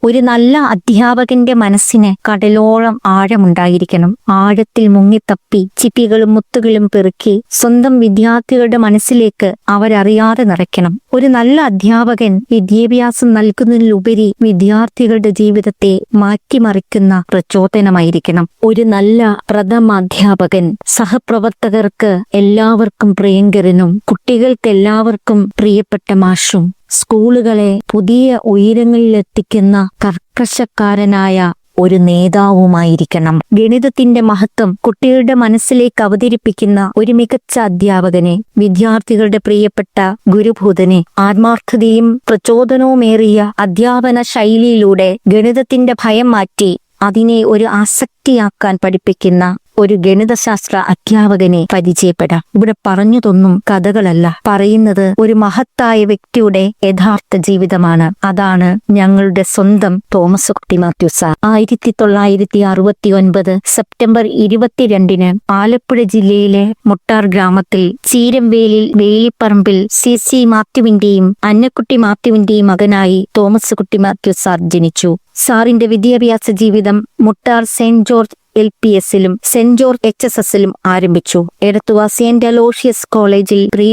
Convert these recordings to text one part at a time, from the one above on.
ഒരു നല്ല അധ്യാപകന്റെ മനസ്സിന് കടലോളം ആഴമുണ്ടായിരിക്കണം. ആഴത്തിൽ മുങ്ങിത്തപ്പി ചിപ്പികളും മുത്തുകളും പെറുക്കി സ്വന്തം വിദ്യാർത്ഥികളുടെ മനസ്സിലേക്ക് അവരറിയാതെ നിറയ്ക്കണം. ഒരു നല്ല അധ്യാപകൻ വിദ്യാഭ്യാസം നൽകുന്നതിലുപരി വിദ്യാർത്ഥികളുടെ ജീവിതത്തെ മാറ്റിമറിക്കുന്ന പ്രചോദനമായിരിക്കണം. ഒരു നല്ല പ്രഥമാധ്യാപകൻ സഹപ്രവർത്തകർക്ക് എല്ലാവർക്കും പ്രിയങ്കരനും കുട്ടികൾക്കെല്ലാവർക്കും പ്രിയപ്പെട്ട മാഷും സ്കൂളുകളെ പുതിയ ഉയരങ്ങളിലെത്തിക്കുന്ന കർക്കശക്കാരനായ ഒരു നേതാവുമായിരിക്കണം. ഗണിതത്തിന്റെ മഹത്വം കുട്ടികളുടെ മനസ്സിലേക്ക് അവതരിപ്പിക്കുന്ന ഒരു മികച്ച അധ്യാപകനെ, വിദ്യാർത്ഥികളുടെ പ്രിയപ്പെട്ട ഗുരുഭൂതനെ, ആത്മാർത്ഥതയും പ്രചോദനവുമേറിയ അധ്യാപന ശൈലിയിലൂടെ ഗണിതത്തിന്റെ ഭയം മാറ്റി അതിനെ ഒരു ആസക്തിയാക്കാൻ പഠിപ്പിക്കുന്ന ഒരു ഗണിതശാസ്ത്ര അധ്യാപകനെ പരിചയപ്പെടാം. ഇവിടെ പറഞ്ഞതൊന്നും കഥകളല്ല, പറയുന്നത് ഒരു മഹത്തായ വ്യക്തിയുടെ യഥാർത്ഥ ജീവിതമാണ്. അതാണ് ഞങ്ങളുടെ സ്വന്തം തോമസ് കുട്ടി മാത്യു സാർ. 1969 സെപ്റ്റംബർ 22 ആലപ്പുഴ ജില്ലയിലെ മുട്ടാർ ഗ്രാമത്തിൽ ചീരംവേലിൽ വേലിപ്പറമ്പിൽ സി മാത്യുവിന്റെയും അന്നക്കുട്ടി മാത്യുവിന്റെയും മകനായി തോമസ് കുട്ടി മാത്യു സാർ ജനിച്ചു. സാറിന്റെ വിദ്യാഭ്യാസ ജീവിതം മുട്ടാർ സെന്റ് ജോർജ് LPSലും സെന്റ് ജോർജ് HSSലും ആരംഭിച്ചു. എടത്തുവ സെന്റ് അലോഷ്യസ് കോളേജിൽ പ്രീ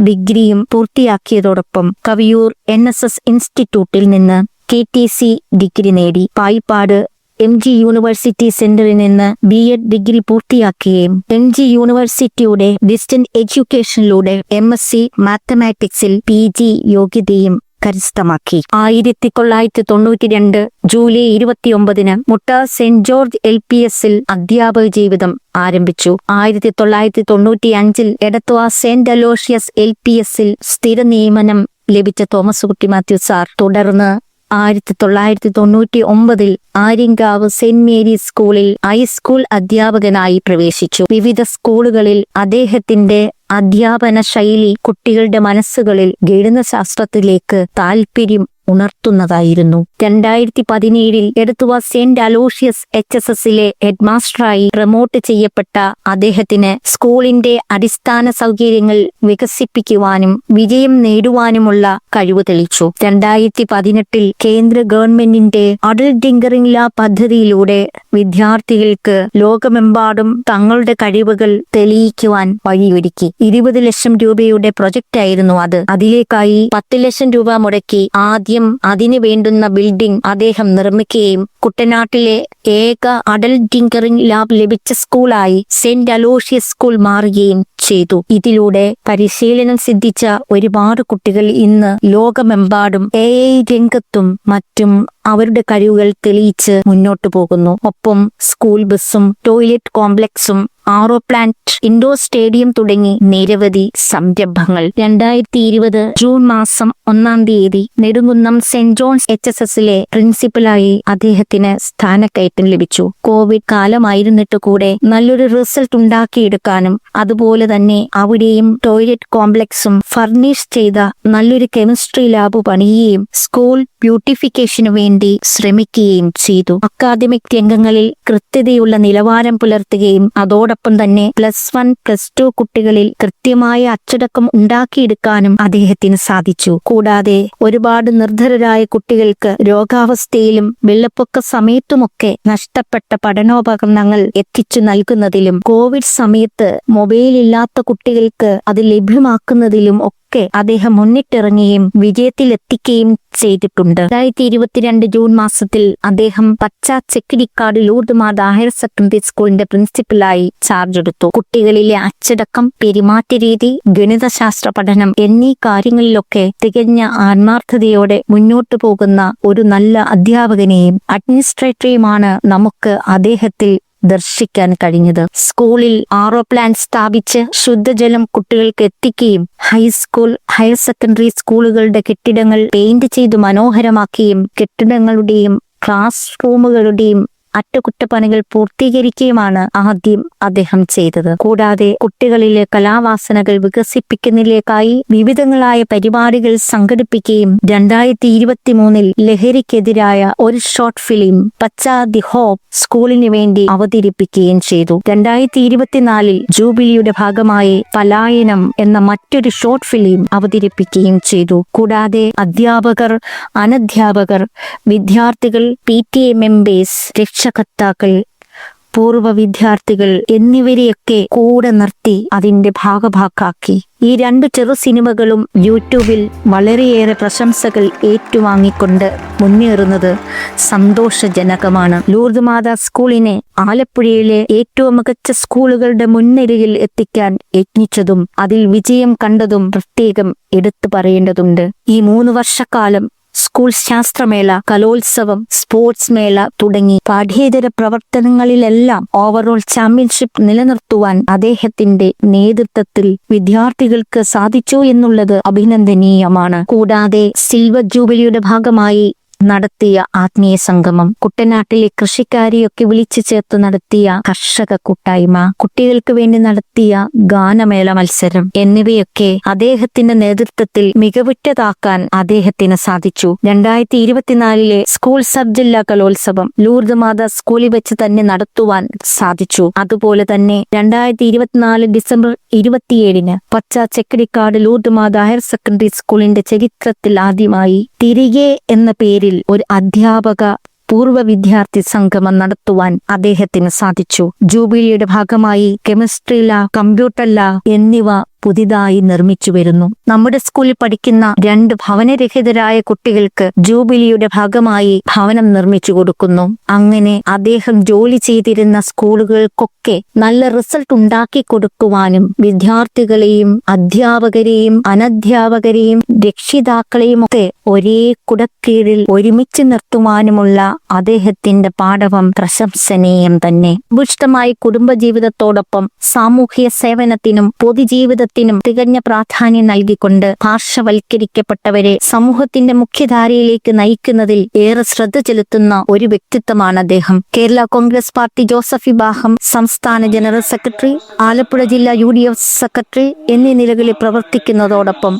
ഡിഗ്രിയും പൂർത്തിയാക്കിയതോടൊപ്പം കവിയൂർ NSS ഇൻസ്റ്റിറ്റ്യൂട്ടിൽ നിന്ന് KTC ഡിഗ്രി നേടി. പായിപ്പാട് MG യൂണിവേഴ്സിറ്റി സെന്ററിൽ നിന്ന് B.Ed ഡിഗ്രി പൂർത്തിയാക്കുകയും MG യൂണിവേഴ്സിറ്റിയുടെ ഡിസ്റ്റന്റ് എഡ്യൂക്കേഷനിലൂടെ MSc മാത്തമാറ്റിക്സിൽ PG യോഗ്യതയും കരസ്ഥമാക്കി. 1992 ജൂലൈ 29 മുട്ടാർ സെന്റ് ജോർജ് LPSൽ അധ്യാപക ജീവിതം ആരംഭിച്ചു. 1995 എടത്വ സെന്റ് അലോഷ്യസ് LPSൽ സ്ഥിര നിയമനം ലഭിച്ച തോമസ് കുട്ടി മാത്യു സാർ തുടർന്ന് 1999 ആര്യങ്കാവ് സെന്റ് മേരീസ് സ്കൂളിൽ ഹൈസ്കൂൾ അധ്യാപകനായി പ്രവേശിച്ചു. വിവിധ സ്കൂളുകളിൽ അദ്ദേഹത്തിന്റെ അധ്യാപന ശൈലി കുട്ടികളുടെ മനസ്സുകളിൽ ഗണിതശാസ്ത്രത്തിലേക്ക് താൽപര്യം ഉണർത്തുന്നതായിരുന്നു. 2017 എടത്തുവ സെന്റ് അലോഷ്യസ് HSSലെ ഹെഡ്മാസ്റ്ററായി പ്രമോട്ട് ചെയ്യപ്പെട്ട അദ്ദേഹത്തിന് സ്കൂളിന്റെ അടിസ്ഥാന സൗകര്യങ്ങൾ വികസിപ്പിക്കുവാനും വിജയം നേടുവാനുമുള്ള കഴിവ് തെളിയിച്ചു. 2018 കേന്ദ്ര ഗവൺമെന്റിന്റെ അഡൽട്ട് ടിങ്കറിംഗ് ലാബ് പദ്ധതിയിലൂടെ വിദ്യാർത്ഥികൾക്ക് ലോകമെമ്പാടും തങ്ങളുടെ കഴിവുകൾ തെളിയിക്കുവാൻ വഴിയൊരുക്കി. 20 ലക്ഷം രൂപയുടെ പ്രൊജക്റ്റായിരുന്നു അത്. അതിലേക്കായി 10 ലക്ഷം രൂപ മുടക്കി ആദ്യം അതിനു വേണ്ടുന്ന ബിൽഡിംഗ് അദ്ദേഹം നിർമ്മിക്കുകയും കുട്ടനാട്ടിലെ ഏക അഡൽട്ട് ടിങ്കറിംഗ് ലാബ് ലഭിച്ച സ്കൂളായി സെന്റ് അലോഷ്യസ് സ്കൂൾ മാറുകയും ചെയ്തു. ഇതിലൂടെ പരിശീലനം സിദ്ധിച്ച ഒരുപാട് കുട്ടികൾ ഇന്ന് ലോകമെമ്പാടും AI രംഗത്തും മറ്റും അവരുടെ കഴിവുകൾ തെളിയിച്ച് മുന്നോട്ടു പോകുന്നു. ഒപ്പം സ്കൂൾ ബസ്സും ടോയ്ലറ്റ് കോംപ്ലക്സും RO പ്ലാന്റ്, ഇൻഡോർ സ്റ്റേഡിയം തുടങ്ങി നിരവധി സംരംഭങ്ങൾ. 2020 ജൂൺ മാസം 1 നെടുങ്കുന്നം സെന്റ് ജോൺസ് HSSലെ പ്രിൻസിപ്പലായി അദ്ദേഹത്തിന് സ്ഥാനക്കയറ്റം ലഭിച്ചു. കോവിഡ് കാലമായിരുന്നിട്ട് കൂടെ നല്ലൊരു റിസൾട്ട് ഉണ്ടാക്കിയെടുക്കാനും അതുപോലെ തന്നെ അവിടെയും ടോയ്ലറ്റ് കോംപ്ലക്സും ഫർണിഷ് ചെയ്ത നല്ലൊരു കെമിസ്ട്രി ലാബ് പണിയുകയും സ്കൂൾ ബ്യൂട്ടിഫിക്കേഷനു വേണ്ടി ശ്രമിക്കുകയും ചെയ്തു. അക്കാദമിക് രംഗങ്ങളിൽ കൃത്യതയുള്ള നിലവാരം പുലർത്തുകയും അതോടൊപ്പം തന്നെ +1, +2 കുട്ടികളിൽ കൃത്യമായ അച്ചടക്കം ഉണ്ടാക്കിയെടുക്കാനും അദ്ദേഹത്തിന് സാധിച്ചു. കൂടാതെ ഒരുപാട് നിർധരരായ കുട്ടികൾക്ക് രോഗാവസ്ഥയിലും വെള്ളപ്പൊക്ക സമയത്തുമൊക്കെ നഷ്ടപ്പെട്ട പഠനോപകരണങ്ങൾ എത്തിച്ചു നൽകുന്നതിലും കോവിഡ് സമയത്ത് മൊബൈൽ ഇല്ലാത്ത കുട്ടികൾക്ക് അത് ലഭ്യമാക്കുന്നതിലും ഒക്കെ അദ്ദേഹം മുന്നിട്ടിറങ്ങുകയും വിജയത്തിലെത്തിക്കുകയും ചെയ്തിട്ടുണ്ട്. 2022 ജൂൺ മാസത്തിൽ അദ്ദേഹം പച്ച ചെക്കിടിക്കാട് ലൂർദ് മാതാ ഹയർ സെക്കൻഡറി സ്കൂളിന്റെ പ്രിൻസിപ്പലായി ചാർജ് എടുത്തു. കുട്ടികളിലെ അച്ചടക്കം, പെരുമാറ്റരീതി, ഗണിതശാസ്ത്ര പഠനം എന്നീ കാര്യങ്ങളിലൊക്കെ തികഞ്ഞ ആത്മാർത്ഥതയോടെ മുന്നോട്ടു പോകുന്ന ഒരു നല്ല അധ്യാപകനെയും അഡ്മിനിസ്ട്രേറ്ററെയുമാണ് നമുക്ക് അദ്ദേഹത്തിൽ ദർശിക്കാൻ കഴിഞ്ഞത്. സ്കൂളിൽ RO പ്ലാന്റ് സ്ഥാപിച്ച് ശുദ്ധജലം കുട്ടികൾക്ക് എത്തിക്കുകയും ഹൈസ്കൂൾ, ഹയർ സെക്കൻഡറി സ്കൂളുകളുടെ കെട്ടിടങ്ങൾ പെയിന്റ് ചെയ്ത് മനോഹരമാക്കുകയും കെട്ടിടങ്ങളുടെയും ക്ലാസ് റൂമുകളുടെയും അറ്റകുറ്റപ്പണികൾ പൂർത്തീകരിക്കുകയുമാണ് ആദ്യം അദ്ദേഹം ചെയ്തത്. കൂടാതെ കുട്ടികളിലെ കലാവാസനകൾ വികസിപ്പിക്കുന്നതിലേക്കായി വിവിധങ്ങളായ പരിപാടികൾ സംഘടിപ്പിക്കുകയും 2023 ലഹരിക്കെതിരായ ഒരു ഷോർട്ട് ഫിലിം പച്ച ദി ഹോപ്പ് സ്കൂളിന് വേണ്ടി അവതരിപ്പിക്കുകയും ചെയ്തു. 2024 ജൂബിലിയുടെ ഭാഗമായി പലായനം എന്ന മറ്റൊരു ഷോർട്ട് ഫിലിം അവതരിപ്പിക്കുകയും ചെയ്തു. കൂടാതെ അധ്യാപകർ, അനധ്യാപകർ, വിദ്യാർത്ഥികൾ, PTA മെമ്പേഴ്സ്, രക്ഷകർത്താക്കൾ, പൂർവ്വ വിദ്യാർത്ഥികൾ എന്നിവരെയൊക്കെ കൂടെ നിർത്തി അതിന്റെ ഭാഗഭാക്കാക്കി. ഈ 2 ചെറു സിനിമകളും യൂട്യൂബിൽ വളരെയേറെ പ്രശംസകൾ ഏറ്റുവാങ്ങിക്കൊണ്ട് മുന്നേറുന്നത് സന്തോഷജനകമാണ്. ലൂർദ് മാതാ സ്കൂളിനെ ആലപ്പുഴയിലെ ഏറ്റവും മികച്ച സ്കൂളുകളുടെ മുൻനിരയിൽ എത്തിക്കാൻ യത്നിച്ചതും അതിൽ വിജയം കണ്ടതും പ്രത്യേകം എടുത്തു പറയേണ്ടതുണ്ട്. ഈ 3 വർഷക്കാലം സ്കൂൾ ശാസ്ത്രമേള, കലോത്സവം, സ്പോർട്സ് മേള തുടങ്ങി പാഠ്യേതര പ്രവർത്തനങ്ങളിലെല്ലാം ഓവറോൾ ചാമ്പ്യൻഷിപ്പ് നിലനിർത്തുവാൻ അദ്ദേഹത്തിന്റെ നേതൃത്വത്തിൽ വിദ്യാർത്ഥികൾക്ക് സാധിച്ചു എന്നുള്ളത് അഭിനന്ദനീയമാണ്. കൂടാതെ സിൽവർ ജൂബിലിയുടെ ഭാഗമായി നടത്തിയ ആത്മീയ സംഗമം, കുട്ടനാട്ടിലെ കൃഷിക്കാരെയൊക്കെ വിളിച്ചു ചേർത്ത് നടത്തിയ കർഷക കൂട്ടായ്മ, കുട്ടികൾക്ക് വേണ്ടി നടത്തിയ ഗാനമേള മത്സരം എന്നിവയൊക്കെ അദ്ദേഹത്തിന്റെ നേതൃത്വത്തിൽ മികവുറ്റതാക്കാൻ അദ്ദേഹത്തിന് സാധിച്ചു. 2024 സ്കൂൾ സബ് ജില്ലാ കലോത്സവം ലൂർദ് മാതാ സ്കൂളിൽ വെച്ച് തന്നെ നടത്തുവാൻ സാധിച്ചു. അതുപോലെ തന്നെ 2024 ഡിസംബർ 27 പച്ച ചെക്കടിക്കാട് ലൂർദ് മാതാ ഹയർ സെക്കൻഡറി സ്കൂളിന്റെ ചരിത്രത്തിൽ ആദ്യമായി തിരികെ എന്ന പേരിൽ ഒരു അധ്യാപക പൂർവ്വ വിദ്യാർത്ഥി സംഗമം നടത്തുവാൻ അദ്ദേഹത്തിന് സാധിച്ചു. ജൂബിലിയുടെ ഭാഗമായി കെമിസ്ട്രി ലാബ്, കമ്പ്യൂട്ടർ ലാബ് എന്നിവ പുതിയതായി നിർമ്മിച്ചു വരുന്നു. നമ്മുടെ സ്കൂളിൽ പഠിക്കുന്ന 2 ഭവനരഹിതരായ കുട്ടികൾക്ക് ജൂബിലിയുടെ ഭാഗമായി ഭവനം നിർമ്മിച്ചു കൊടുക്കുന്നു. അങ്ങനെ അദ്ദേഹം ജോലി ചെയ്തിരുന്ന സ്കൂളുകൾക്കൊക്കെ നല്ല റിസൾട്ട് ഉണ്ടാക്കി കൊടുക്കുവാനും വിദ്യാർത്ഥികളെയും അധ്യാപകരെയും അനധ്യാപകരെയും രക്ഷിതാക്കളെയും ഒക്കെ ഒരേ കുടക്കീഴിൽ ഒരുമിച്ച് നിർത്തുവാനുമുള്ള അദ്ദേഹത്തിന്റെ പാഠവം പ്രശംസനീയം തന്നെ. വിശിഷ്ടമായ കുടുംബജീവിതത്തോടൊപ്പം സാമൂഹ്യ സേവനത്തിനും പൊതുജീവിതത്തിനും തികഞ്ഞ പ്രാധാന്യം നൽകിക്കൊണ്ട് പാർശ്വവൽക്കരിക്കപ്പെട്ടവരെ സമൂഹത്തിന്റെ മുഖ്യധാരയിലേക്ക് നയിക്കുന്നതിൽ ഏറെ ശ്രദ്ധ ചെലുത്തുന്ന ഒരു വ്യക്തിത്വമാണ് അദ്ദേഹം. കേരള കോൺഗ്രസ് പാർട്ടി ജോസഫ് വിഭാഗം സംസ്ഥാന ജനറൽ സെക്രട്ടറി, ആലപ്പുഴ ജില്ലാ UDF സെക്രട്ടറി എന്നീ നിലകളിൽ പ്രവർത്തിക്കുന്നതോടൊപ്പം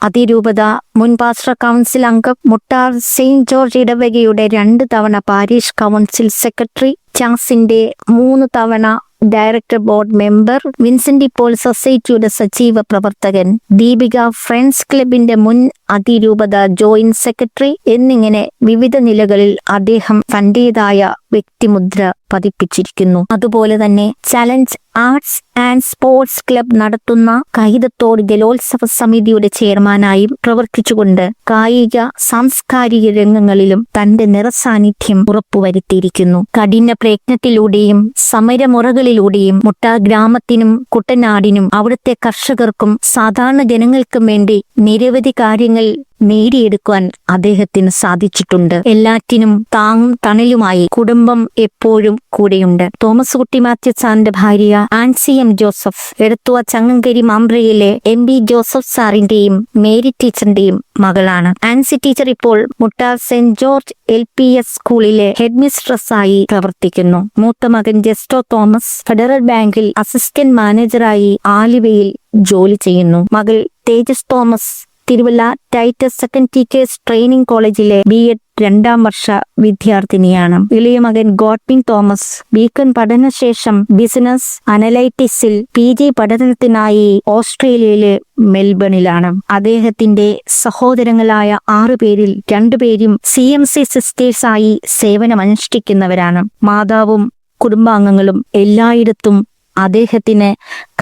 അതിരൂപത മുൻ പാസ്റ്റർ കൗൺസിൽ അംഗം, മുട്ടാർ സെയിന്റ് ജോർജ് ഇടവകയുടെ 2 തവണ പാരിഷ് കൗൺസിൽ സെക്രട്ടറി, ചാസിന്റെ 3 തവണ director board member, Vincent Paul സൊസൈറ്റിയുടെ സജീവ പ്രവർത്തകൻ, ദീപിക ഫ്രണ്ട്സ് ക്ലബിന്റെ മുൻ അതിരൂപത ജോയിന്റ് സെക്രട്ടറി എന്നിങ്ങനെ വിവിധ നിലകളിൽ അദ്ദേഹം തന്റേതായ വ്യക്തിമുദ്ര പതിപ്പിച്ചിരിക്കുന്നു. അതുപോലെ തന്നെ challenge arts and sports club നടത്തുന്ന കൈതത്തോട് ജലോത്സവ സമിതിയുടെ ചെയർമാനായും പ്രവർത്തിച്ചുകൊണ്ട് കായിക സാംസ്കാരിക രംഗങ്ങളിലും തന്റെ നിറസാന്നിധ്യം ഉറപ്പുവരുത്തിയിരിക്കുന്നു. കഠിന പ്രയത്നത്തിലൂടെയും സമരമുറകളിലൂടെയും മുട്ടാർ ഗ്രാമത്തിനും കുട്ടനാടിനും അവിടുത്തെ കർഷകർക്കും സാധാരണ ജനങ്ങൾക്കും വേണ്ടി നിരവധി കാര്യങ്ങൾ നേടിയെടുക്കുവാൻ അദ്ദേഹത്തിന് സാധിച്ചിട്ടുണ്ട്. എല്ലാറ്റിനും താങ്ങും തണലുമായി കുടുംബം എപ്പോഴും കൂടെയുണ്ട്. തോമസ് കുട്ടി മാത്യു സാറിന്റെ ഭാര്യ ആൻസി M. ജോസഫ് എടത്തുവ ചങ്ങങ്കരി മാമ്പ്രയിലെ MB ജോസഫ് സാറിന്റെയും മേരി ടീച്ചറിന്റെയും മകളാണ്. ആൻസി ടീച്ചർ ഇപ്പോൾ മുട്ടാർ സെന്റ് ജോർജ് LPS സ്കൂളിലെ ഹെഡ് മിസ്ട്രസ്സായി പ്രവർത്തിക്കുന്നു. മൂത്ത മകൻ ജെസ്റ്റോ തോമസ് ഫെഡറൽ ബാങ്കിൽ അസിസ്റ്റന്റ് മാനേജറായി ആലുവയിൽ ജോലി ചെയ്യുന്നു. മകൾ Tejas Thomas Thiruvalla Titus second teachers training കോളേജിലെ B.Ed 2ാം വർഷ വിദ്യാർത്ഥിനിയാണ്. ഇളയ മകൻ ഗോഡ്വിൻ തോമസ് ബീക്കൺ പഠനശേഷം ബിസിനസ് അനലൈറ്റിക്സിൽ PG പഠനത്തിനായി ഓസ്ട്രേലിയയിലെ മെൽബണിലാണ്. അദ്ദേഹത്തിന്റെ സഹോദരങ്ങളായ 6 പേരിൽ 2 പേരും CMC സിസ്റ്റേഴ്സായി സേവനമനുഷ്ഠിക്കുന്നവരാണ്. മാതാവും കുടുംബാംഗങ്ങളും എല്ലായിടത്തും അദ്ദേഹത്തിന്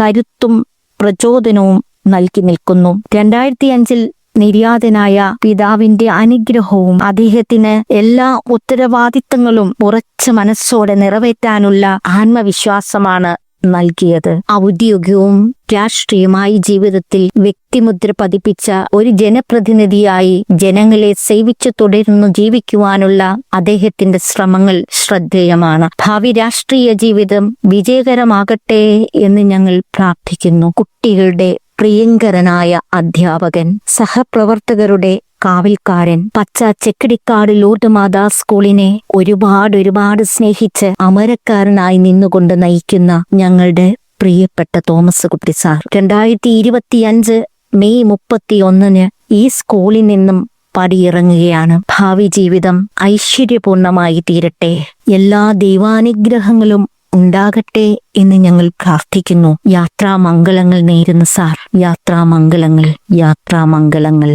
കരുത്തും പ്രചോദനവും നൽകി നിൽക്കുന്നു. 2005 നിര്യാതനായ പിതാവിന്റെ അനുഗ്രഹവും അദ്ദേഹത്തിന് എല്ലാ ഉത്തരവാദിത്തങ്ങളും ഉറച്ച മനസ്സോടെ നിറവേറ്റാനുള്ള ആത്മവിശ്വാസമാണ് നൽകിയത്. ഔദ്യോഗികവും രാഷ്ട്രീയമായി ജീവിതത്തിൽ വ്യക്തിമുദ്ര പതിപ്പിച്ച ഒരു ജനപ്രതിനിധിയായി ജനങ്ങളെ സേവിച്ചു തുടർന്നു ജീവിക്കുവാനുള്ള അദ്ദേഹത്തിന്റെ ശ്രമങ്ങൾ ശ്രദ്ധേയമാണ്. ഭാവി രാഷ്ട്രീയ ജീവിതം വിജയകരമാകട്ടെ എന്ന് ഞങ്ങൾ പ്രാർത്ഥിക്കുന്നു. കുട്ടികളുടെ പ്രിയങ്കരനായ അധ്യാപകൻ, സഹപ്രവർത്തകരുടെ കാവൽക്കാരൻ, പച്ച ചെക്കടിക്കാട് ലൂർദ് മാതാ സ്കൂളിനെ ഒരുപാട് സ്നേഹിച്ച് അമരക്കാരനായി നിന്നുകൊണ്ട് നയിക്കുന്ന ഞങ്ങളുടെ പ്രിയപ്പെട്ട തോമസ് കുട്ടി സാർ 2025 മെയ് 31 ഈ സ്കൂളിൽ നിന്നും പടിയിറങ്ങുകയാണ്. ഭാവി ജീവിതം ഐശ്വര്യപൂർണമായി തീരട്ടെ, എല്ലാ ദൈവാനുഗ്രഹങ്ങളും ഉണ്ടാകട്ടെ എന്ന് ഞങ്ങൾ പ്രാർത്ഥിക്കുന്നു. യാത്രാമംഗളങ്ങൾ നേരുന്നു സാർ. യാത്രാമംഗളങ്ങൾ.